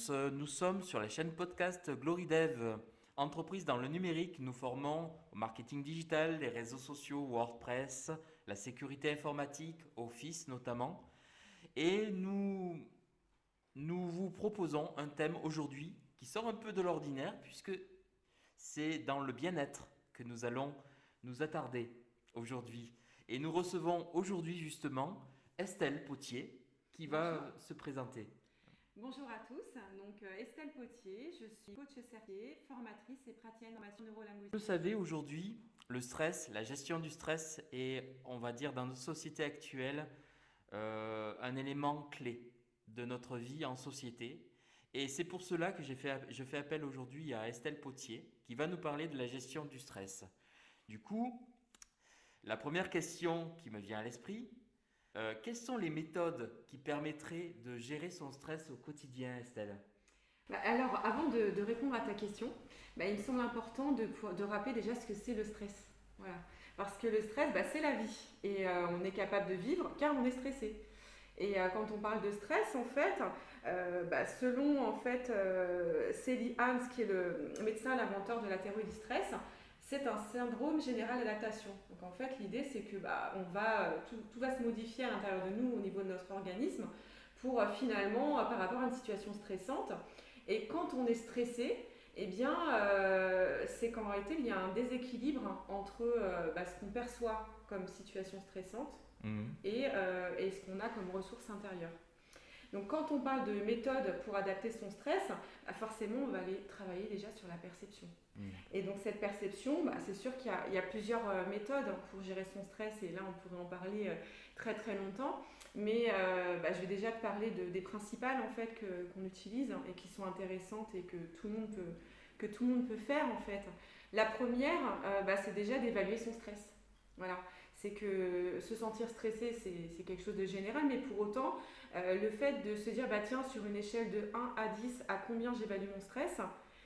tous, nous sommes sur la chaîne podcast GloryDev, entreprise dans le numérique. Nous formons au marketing digital, les réseaux sociaux, WordPress, la sécurité informatique, Office notamment. Et nous vous proposons un thème aujourd'hui qui sort un peu de l'ordinaire puisque c'est dans le bien-être que nous allons nous attarder aujourd'hui. Et nous recevons aujourd'hui justement Estelle Potier qui Bonjour. va se présenter. Bonjour à tous. Donc Estelle Potier, je suis coach certifiée, formatrice et praticienne en formation Vous neurolinguistique. le savez, aujourd'hui, le stress, la gestion du stress est, on va dire, dans notre société actuelle, un élément clé de notre vie en société. Et c'est pour cela que je fais appel aujourd'hui à Estelle Potier, qui va nous parler de la gestion du stress. Du coup, la première question qui me vient à l'esprit, quelles sont les méthodes qui permettraient de gérer son stress au quotidien, Estelle? Alors avant de répondre à ta question, il me semble important de rappeler déjà ce que c'est le stress. Voilà. Parce que le stress, c'est la vie. Et on est capable de vivre car on est stressé. Et quand on parle de stress, en fait, selon Sally Hans, qui est le médecin, l'inventeur de la théorie du stress, c'est un syndrome général d'adaptation. Donc en fait, l'idée c'est que tout va se modifier à l'intérieur de nous au niveau de notre organisme pour finalement, par rapport à une situation stressante. Et quand on est stressé, c'est qu'en réalité il y a un déséquilibre entre ce qu'on perçoit comme situation stressante Mhm. et ce qu'on a comme ressources intérieures. Donc quand on parle de méthode pour adapter son stress, forcément on va aller travailler déjà sur la perception. Mhm. Et donc cette perception, c'est sûr qu'il y a plusieurs méthodes pour gérer son stress et là on pourrait en parler très très longtemps. Mais je vais déjà te parler des principales en fait qu'on utilise et qui sont intéressantes et que tout le monde peut faire en fait. La première, c'est déjà d'évaluer son stress. Voilà, c'est que se sentir stressé, c'est quelque chose de général, mais pour autant, le fait de se dire, tiens, sur une échelle de 1 à 10, à combien j'évalue mon stress,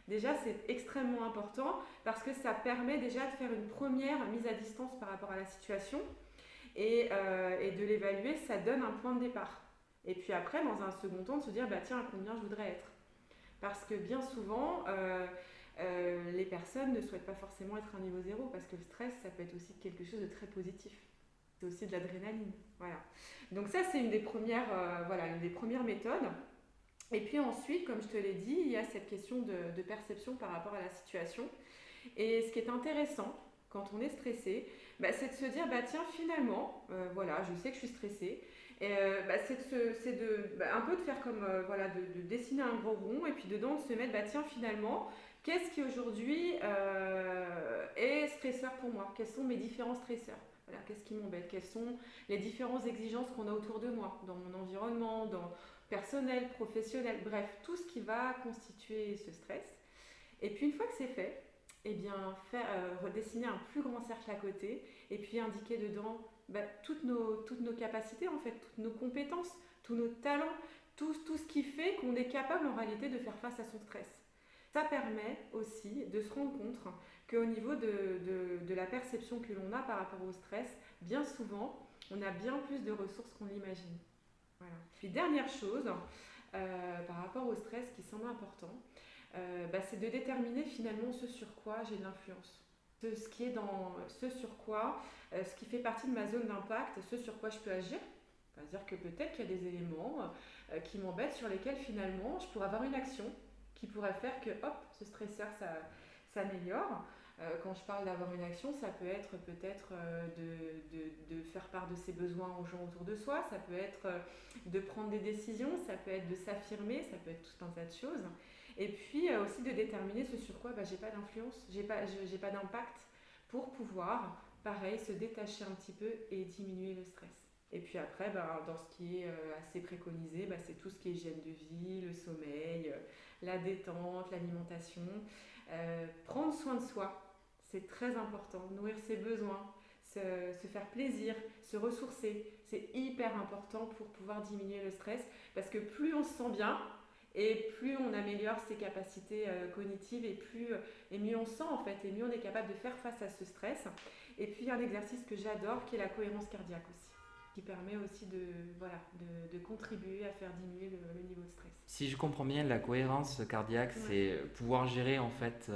déjà c'est extrêmement important parce que ça permet déjà de faire une première mise à distance par rapport à la situation et de l'évaluer, ça donne un point de départ. Et puis après, dans un second temps, de se dire, tiens, à combien je voudrais être. Parce que bien souvent, les personnes ne souhaitent pas forcément être à un niveau zéro parce que le stress, ça peut être aussi quelque chose de très positif. C'est aussi de l'adrénaline. Voilà. Donc ça, c'est une des premières méthodes. Et puis ensuite, comme je te l'ai dit, il y a cette question de perception par rapport à la situation. Et ce qui est intéressant quand on est stressé, c'est de se dire, tiens, finalement, je sais que je suis stressée. Et un peu de faire comme, de dessiner un gros rond et puis dedans de se mettre, tiens, finalement, qu'est-ce qui aujourd'hui est stresseur pour moi? Quels sont mes différents stresseurs? Voilà, qu'est-ce qui m'embête? Quelles sont les différentes exigences qu'on a autour de moi, dans mon environnement, dans personnel, professionnel, bref, tout ce qui va constituer ce stress. Et puis une fois que c'est fait, redessiner un plus grand cercle à côté et puis indiquer dedans toutes nos capacités, en fait, toutes nos compétences, tous nos talents, tout ce qui fait qu'on est capable en réalité de faire face à son stress. Ça permet aussi de se rendre compte qu'au niveau de la perception que l'on a par rapport au stress, bien souvent, on a bien plus de ressources qu'on l'imagine. Voilà. Puis dernière chose, par rapport au stress qui semble important, c'est de déterminer finalement ce sur quoi j'ai de l'influence. Ce qui est dans ce sur quoi, ce qui fait partie de ma zone d'impact, ce sur quoi je peux agir. C'est-à-dire que peut-être qu'il y a des éléments qui m'embêtent sur lesquels finalement je pourrais avoir une action qui pourrait faire que hop, ce stresseur s'améliore. Quand je parle d'avoir une action, ça peut être peut-être de faire part de ses besoins aux gens autour de soi, ça peut être de prendre des décisions, ça peut être de s'affirmer, ça peut être tout un tas de choses. Et puis aussi de déterminer ce sur quoi j'ai pas d'influence, j'ai pas d'impact pour pouvoir, pareil, se détacher un petit peu et diminuer le stress. Et puis après, dans ce qui est assez préconisé, c'est tout ce qui est hygiène de vie, le sommeil, la détente, l'alimentation. Prendre soin de soi, c'est très important. Nourrir ses besoins, se faire plaisir, se ressourcer, c'est hyper important pour pouvoir diminuer le stress. Parce que plus on se sent bien, et plus on améliore ses capacités cognitives et mieux on se sent en fait, et mieux on est capable de faire face à ce stress. Et puis un exercice que j'adore qui est la cohérence cardiaque aussi. qui permet aussi de contribuer à faire diminuer le niveau de stress. Si je comprends bien, la cohérence cardiaque, Ouais. c'est pouvoir gérer en fait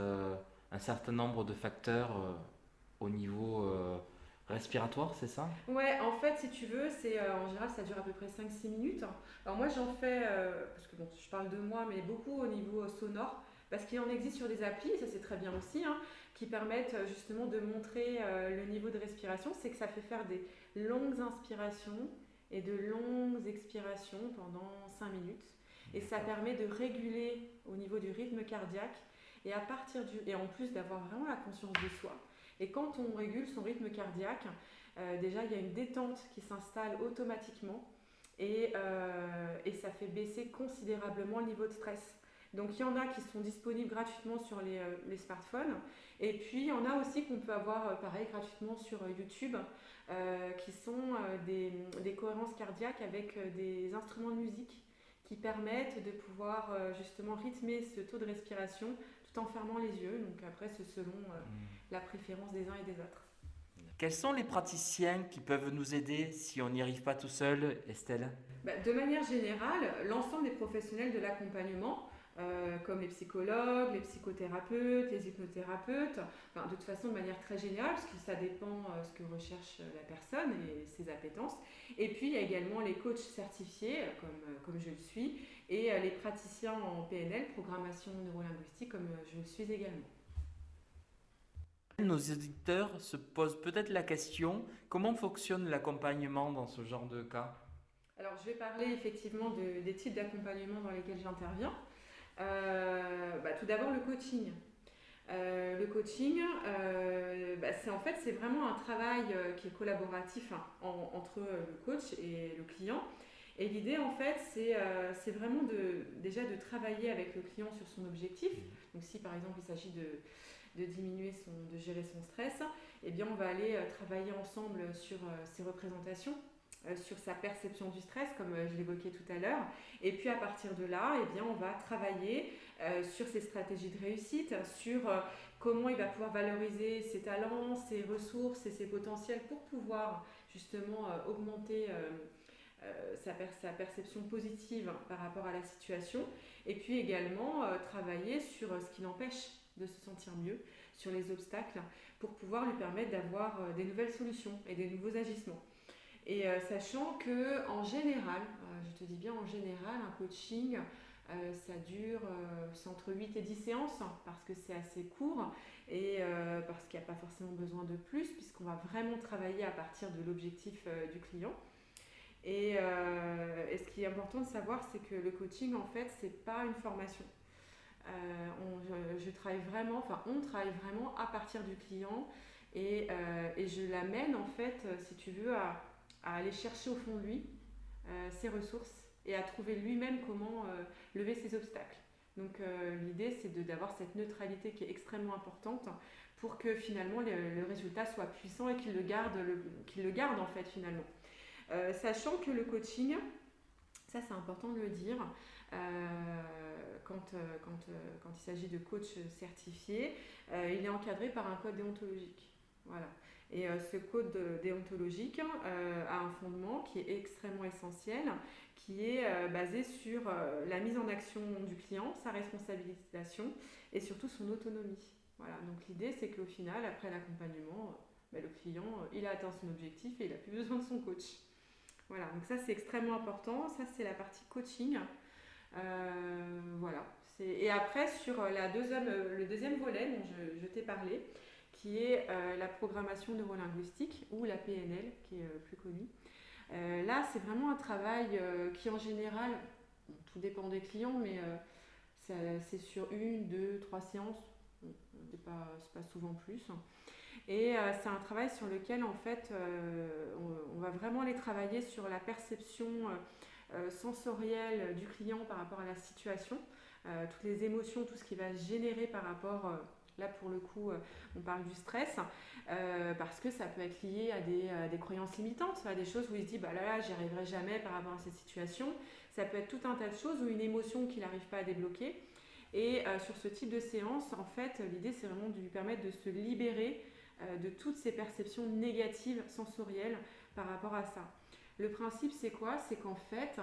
un certain nombre de facteurs au niveau respiratoire, c'est ça? Ouais, en fait, si tu veux, en général, ça dure à peu près 5-6 minutes. Alors moi, j'en fais, parce que bon, je parle de moi, mais beaucoup au niveau sonore, parce qu'il en existe sur des applis, et ça c'est très bien aussi, hein, qui permettent justement de montrer le niveau de respiration. C'est que ça fait faire des longues inspirations et de longues expirations pendant 5 minutes. Et ça D'accord. permet de réguler au niveau du rythme cardiaque, et en plus d'avoir vraiment la conscience de soi. Et quand on régule son rythme cardiaque, déjà, il y a une détente qui s'installe automatiquement et ça fait baisser considérablement le niveau de stress. Donc il y en a qui sont disponibles gratuitement sur les smartphones et puis il y en a aussi qu'on peut avoir pareil gratuitement sur YouTube qui sont des cohérences cardiaques avec des instruments de musique qui permettent de pouvoir justement rythmer ce taux de respiration tout en fermant les yeux. Donc après c'est selon la préférence des uns et des autres. Quels sont les praticiens qui peuvent nous aider si on n'y arrive pas tout seul, Estelle? De manière générale, l'ensemble des professionnels de l'accompagnement, comme les psychologues, les psychothérapeutes, les hypnothérapeutes, enfin, de toute façon de manière très générale, parce que ça dépend ce que recherche la personne et ses appétences. Et puis il y a également les coachs certifiés, comme je le suis, et les praticiens en PNL, programmation neurolinguistique, comme je le suis également. Nos éditeurs se posent peut-être la question, comment fonctionne l'accompagnement dans ce genre de cas? Alors je vais parler effectivement des types d'accompagnement dans lesquels j'interviens. Tout d'abord le coaching. C'est vraiment un travail qui est collaboratif hein, entre le coach et le client. Et l'idée en fait c'est vraiment déjà de travailler avec le client sur son objectif. Donc si par exemple il s'agit de gérer son stress, eh bien on va aller travailler ensemble sur ses représentations, sur sa perception du stress, comme je l'évoquais tout à l'heure. Et puis à partir de là, eh bien, on va travailler sur ses stratégies de réussite, sur comment il va pouvoir valoriser ses talents, ses ressources et ses potentiels pour pouvoir justement augmenter sa perception positive par rapport à la situation. Et puis également travailler sur ce qui l'empêche de se sentir mieux, sur les obstacles, pour pouvoir lui permettre d'avoir des nouvelles solutions et des nouveaux agissements. Et sachant que en général, je te dis bien en général, un coaching, ça dure c'est entre 8 et 10 séances parce que c'est assez court et parce qu'il n'y a pas forcément besoin de plus puisqu'on va vraiment travailler à partir de l'objectif du client. Et ce qui est important de savoir, c'est que le coaching, en fait, c'est pas une formation. On travaille vraiment à partir du client et je l'amène, en fait, si tu veux, à aller chercher au fond de lui ses ressources et à trouver lui-même comment lever ses obstacles. Donc l'idée c'est d'avoir cette neutralité qui est extrêmement importante pour que finalement le résultat soit puissant et qu'il le garde en fait finalement. Sachant que le coaching, ça c'est important de le dire, quand il s'agit de coach certifié, il est encadré par un code déontologique. Voilà. Et ce code déontologique a un fondement qui est extrêmement essentiel, qui est basé sur la mise en action du client, sa responsabilisation et surtout son autonomie. Voilà. Donc l'idée c'est qu'au final, après l'accompagnement, le client il a atteint son objectif et il n'a plus besoin de son coach. Voilà, donc ça c'est extrêmement important, ça c'est la partie coaching. Voilà. Et après sur le deuxième volet dont je t'ai parlé, qui est la programmation neurolinguistique ou la PNL qui est plus connue. Là c'est vraiment un travail qui en général, bon, tout dépend des clients, mais c'est sur 1, 2, 3 séances, bon, c'est pas souvent plus. Et c'est un travail sur lequel en fait on va vraiment aller travailler sur la perception sensorielle du client par rapport à la situation, toutes les émotions, tout ce qui va se générer par rapport, là pour le coup on parle du stress, parce que ça peut être lié à des croyances limitantes, à des choses où il se dit bah là j'y arriverai jamais par rapport à cette situation. Ça peut être tout un tas de choses ou une émotion qu'il n'arrive pas à débloquer. Et sur ce type de séance, en fait, l'idée c'est vraiment de lui permettre de se libérer de toutes ces perceptions négatives sensorielles par rapport à ça. Le principe, c'est quoi? C'est qu'en fait,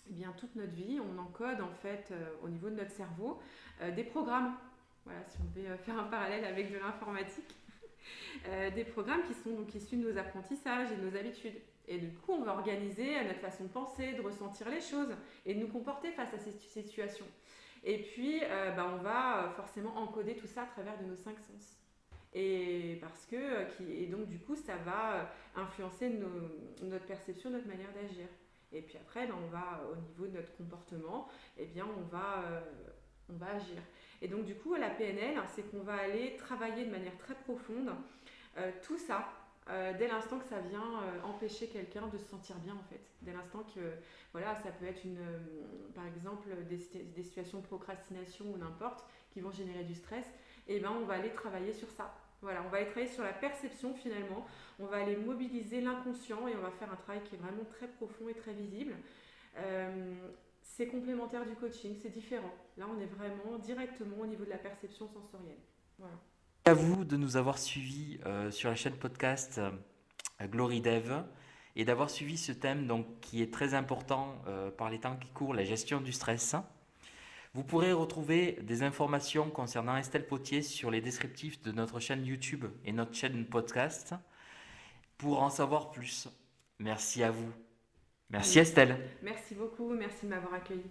eh bien, toute notre vie, on encode en fait au niveau de notre cerveau des programmes. Voilà, si on devait faire un parallèle avec de l'informatique, des programmes qui sont donc issus de nos apprentissages et de nos habitudes. Et du coup, on va organiser notre façon de penser, de ressentir les choses et de nous comporter face à ces situations. Et puis, on va forcément encoder tout ça à travers de nos 5 sens. Et parce que, et donc du coup, ça va influencer notre perception, notre manière d'agir. Et puis après, on va au niveau de notre comportement, eh bien, on va agir. Et donc du coup, la PNL, c'est qu'on va aller travailler de manière très profonde tout ça. Dès l'instant que ça vient empêcher quelqu'un de se sentir bien en fait. Dès l'instant que, voilà, ça peut être par exemple des situations de procrastination ou n'importe qui vont générer du stress, et ben on va aller travailler sur ça. Voilà, on va aller travailler sur la perception finalement, on va aller mobiliser l'inconscient et on va faire un travail qui est vraiment très profond et très visible. C'est complémentaire du coaching, c'est différent. Là, on est vraiment directement au niveau de la perception sensorielle. Voilà. À vous de nous avoir suivis sur la chaîne podcast Glory Dev et d'avoir suivi ce thème donc, qui est très important par les temps qui courent, la gestion du stress. Vous pourrez retrouver des informations concernant Estelle Potier sur les descriptifs de notre chaîne YouTube et notre chaîne podcast pour en savoir plus. Merci à vous. Merci Estelle. Merci beaucoup, merci de m'avoir accueilli.